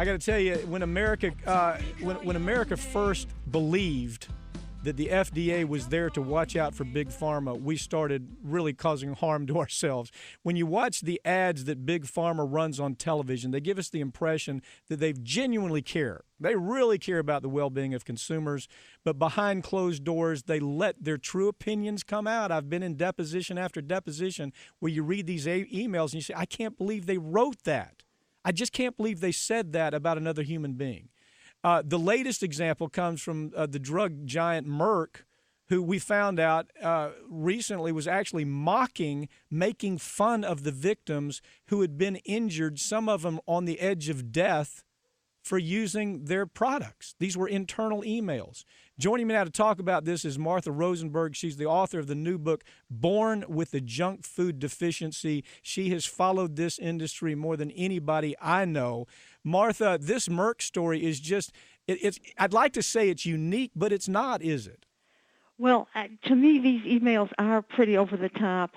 I got to tell you, when America first believed that the FDA was there to watch out for Big Pharma, we started really causing harm to ourselves. When you watch the ads that Big Pharma runs on television, they give us the impression that they genuinely care. They really care about the well-being of consumers, but behind closed doors, they let their true opinions come out. I've been in deposition after deposition where you read these emails and you say, I can't believe they wrote that. I just can't believe they said that about another human being. The latest example comes from the drug giant Merck, who we found out recently was actually making fun of the victims who had been injured, some of them on the edge of death, for using their products. These were internal emails. Joining me now to talk about this is Martha Rosenberg. She's the author of the new book, Born with the Junk Food Deficiency. She has followed this industry more than anybody I know. Martha, this Merck story is just, I'd like to say it's unique, but it's not, is it? Well, to me, these emails are pretty over the top.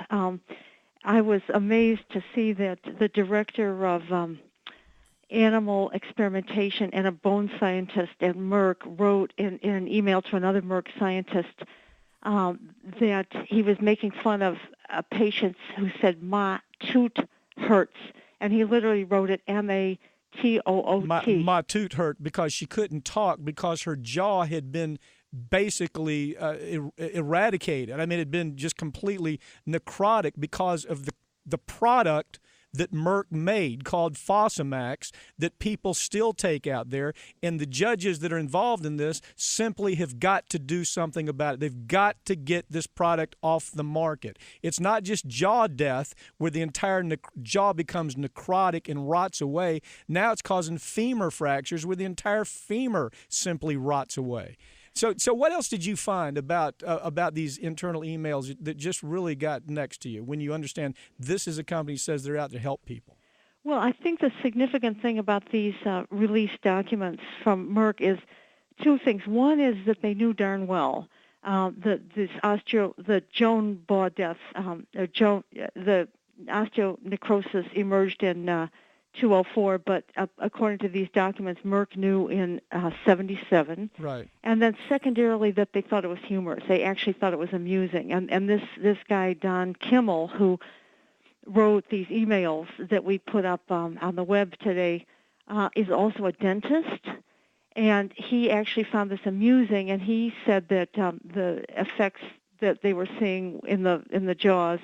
I was amazed to see that the director of animal experimentation and a bone scientist at Merck wrote in an email to another Merck scientist that he was making fun of patients who said, "Ma toot hurts," and he literally wrote it M-A-T-O-O-T. My toot hurt because she couldn't talk because her jaw had been basically eradicated. I mean, it had been just completely necrotic because of the product that Merck made called Fosamax that people still take out there, and the judges that are involved in this simply have got to do something about it. They've got to get this product off the market. It's not just jaw death where the entire jaw becomes necrotic and rots away. Now it's causing femur fractures where the entire femur simply rots away. So what else did you find about these internal emails that just really got next to you when you understand this is a company that says they're out to help people? Well, I think the significant thing about these released documents from Merck is two things. One is that they knew darn well the Jawbone death, the osteonecrosis emerged in 204, but according to these documents, Merck knew in 77. Right. And then secondarily that they thought it was humorous. They actually thought it was amusing. And this guy, Don Kimmel, who wrote these emails that we put up on the web today, is also a dentist. And he actually found this amusing, and he said that the effects that they were seeing in the jaws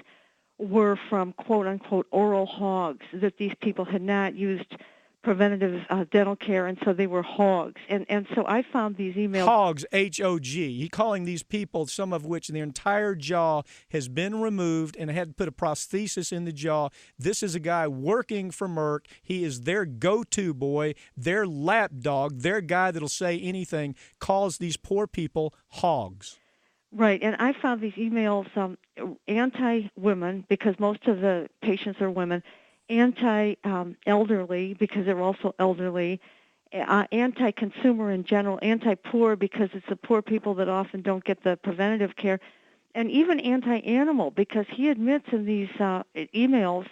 were from quote-unquote oral hogs, that these people had not used preventative dental care, and so they were hogs. And so I found these emails. Hogs, H-O-G. He's calling these people, some of which the entire jaw has been removed and had to put a prosthesis in the jaw. This is a guy working for Merck. He is their go-to boy, their lapdog, their guy that'll say anything, calls these poor people hogs. Right, and I found these emails anti-women, because most of the patients are women, anti-elderly, because they're also elderly, anti-consumer in general, anti-poor, because it's the poor people that often don't get the preventative care, and even anti-animal, because he admits in these emails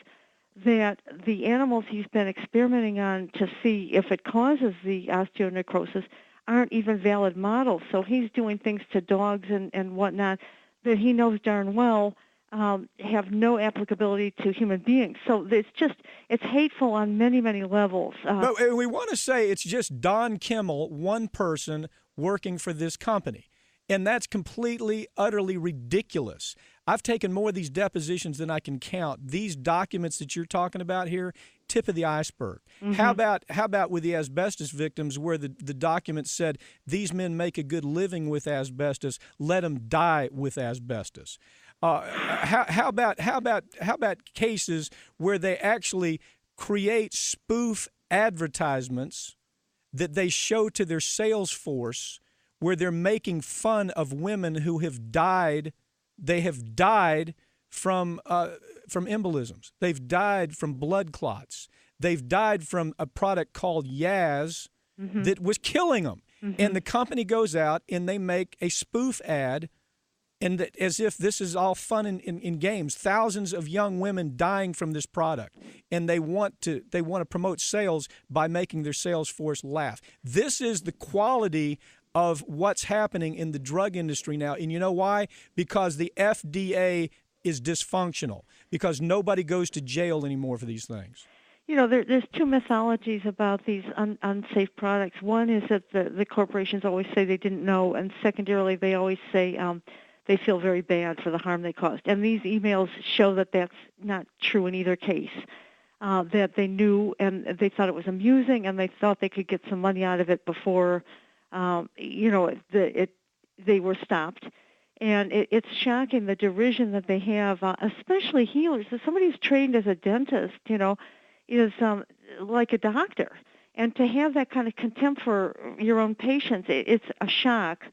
that the animals he's been experimenting on to see if it causes the osteonecrosis aren't even valid models. So he's doing things to dogs and whatnot that he knows darn well have no applicability to human beings. So it's hateful on many, many levels. But we want to say it's just Don Kimmel, one person working for this company. And that's completely, utterly ridiculous. I've taken more of these depositions than I can count. These documents that you're talking about here, tip of the iceberg. Mm-hmm. How about with the asbestos victims where the documents said these men make a good living with asbestos, let them die with asbestos. How about cases where they actually create spoof advertisements that they show to their sales force where they're making fun of women who have died. They have died from embolisms. They've died from blood clots. They've died from a product called Yaz that was killing them. Mm-hmm. And the company goes out and they make a spoof ad and that as if this is all fun in games. Thousands of young women dying from this product, and they want to promote sales by making their sales force laugh. This is the quality of what's happening in the drug industry now. And you know why? Because the FDA is dysfunctional, because nobody goes to jail anymore for these things. You know, there's two mythologies about these unsafe products. One is that the corporations always say they didn't know, and secondarily, they always say they feel very bad for the harm they caused. And these emails show that that's not true in either case, that they knew and they thought it was amusing, and they thought they could get some money out of it before, they were stopped. And it's shocking, the derision that they have, especially healers. So somebody who's trained as a dentist, is like a doctor. And to have that kind of contempt for your own patients, it's a shock.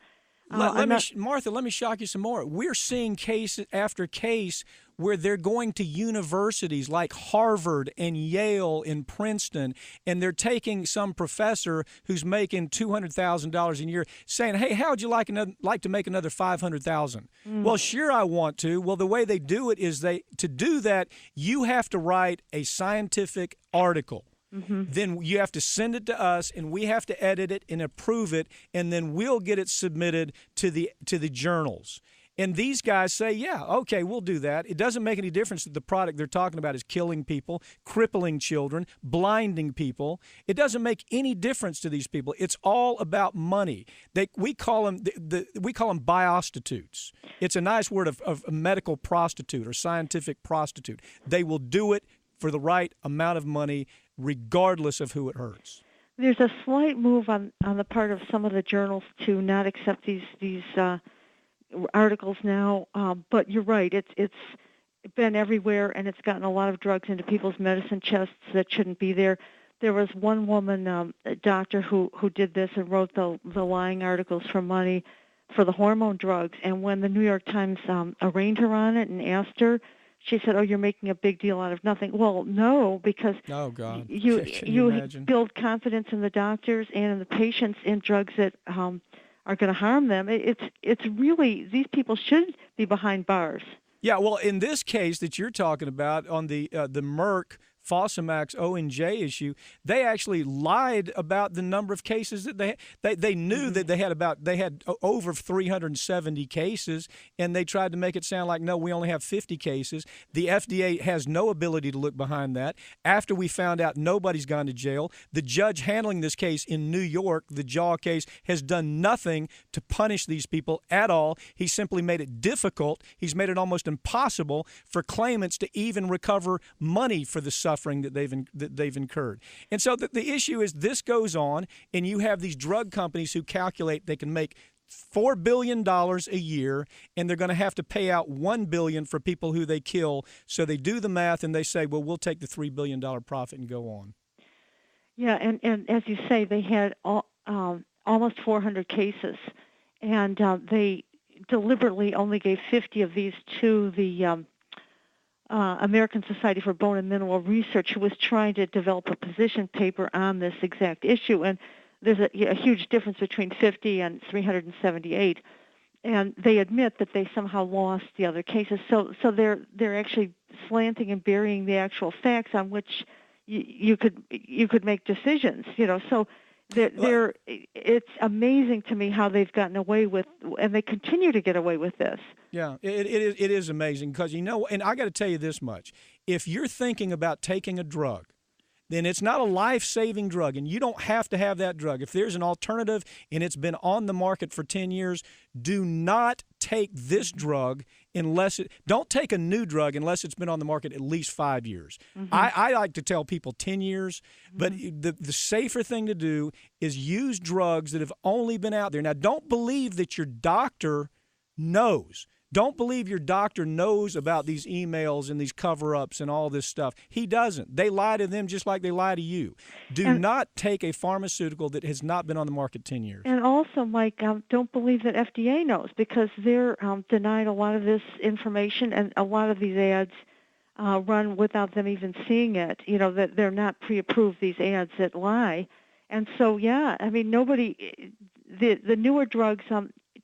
Martha, let me shock you some more. We're seeing case after case where they're going to universities like Harvard and Yale and Princeton, and they're taking some professor who's making $200,000 a year, saying, "Hey, how would you like to make another $500,000?" Well, sure, I want to. Well, the way they do it is to do that, you have to write a scientific article. Then you have to send it to us, and we have to edit it and approve it, and then we'll get it submitted to the journals. And these guys say, yeah, okay, we'll do that. It doesn't make any difference that the product they're talking about is killing people, crippling children, blinding people. It doesn't make any difference to these people. It's all about money. We call them biostitutes. It's a nice word of a medical prostitute or scientific prostitute. They will do it for the right amount of money, regardless of who it hurts. There's a slight move on the part of some of the journals to not accept these articles now, but you're right. It's been everywhere, and it's gotten a lot of drugs into people's medicine chests that shouldn't be there. There was one woman, a doctor, who did this and wrote the lying articles for money for the hormone drugs. And when the New York Times arraigned her on it and asked her, she said, "Oh, you're making a big deal out of nothing." Well, no, because you build confidence in the doctors and in the patients in drugs that are going to harm them. It's really, these people should be behind bars. Yeah, well, in this case that you're talking about on the Merck Fosamax O&J issue, they actually lied about the number of cases that they knew that they had over 370 cases, and they tried to make it sound like, no, we only have 50 cases. The FDA has no ability to look behind that. After we found out, nobody's gone to jail. The judge handling this case in New York, the Jaw case, has done nothing to punish these people at all. He simply made it difficult. He's made it almost impossible for claimants to even recover money for the suffering that they've incurred. And so the issue is, this goes on, and you have these drug companies who calculate they can make $4 billion a year, and they're going to have to pay out $1 billion for people who they kill. So they do the math, and they say, well, we'll take the $3 billion profit and go on. Yeah, and as you say, they had almost 400 cases, and they deliberately only gave 50 of these to the American Society for Bone and Mineral Research, who was trying to develop a position paper on this exact issue. And there's a huge difference between 50 and 378. And they admit that they somehow lost the other cases. So they're actually slanting and burying the actual facts on which you could make decisions. So it's amazing to me how they've gotten away with, and they continue to get away with this. Yeah, it is amazing, because and I got to tell you this much: if you're thinking about taking a drug, then it's not a life-saving drug, and you don't have to have that drug. If there's an alternative and it's been on the market for 10 years, do not take this drug don't take a new drug unless it's been on the market at least 5 years. I like to tell people 10 years, but the safer thing to do is use drugs that have only been out there. Now, don't believe that your doctor knows. Don't believe your doctor knows about these emails and these cover-ups and all this stuff. He doesn't. They lie to them just like they lie to you. Do not take a pharmaceutical that has not been on the market 10 years. And also, Mike, don't believe that FDA knows, because they're denied a lot of this information, and a lot of these ads run without them even seeing it. That they're not pre-approved, these ads that lie. And so, yeah, I mean, nobody, the newer drugs,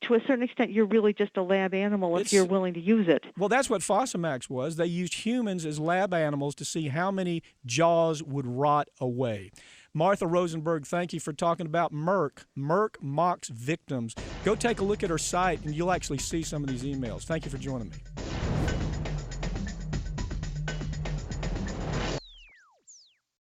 to a certain extent, you're really just a lab animal if you're willing to use it. Well, that's what Fosamax was. They used humans as lab animals to see how many jaws would rot away. Martha Rosenberg, thank you for talking about Merck. Merck mocks victims. Go take a look at her site, and you'll actually see some of these emails. Thank you for joining me.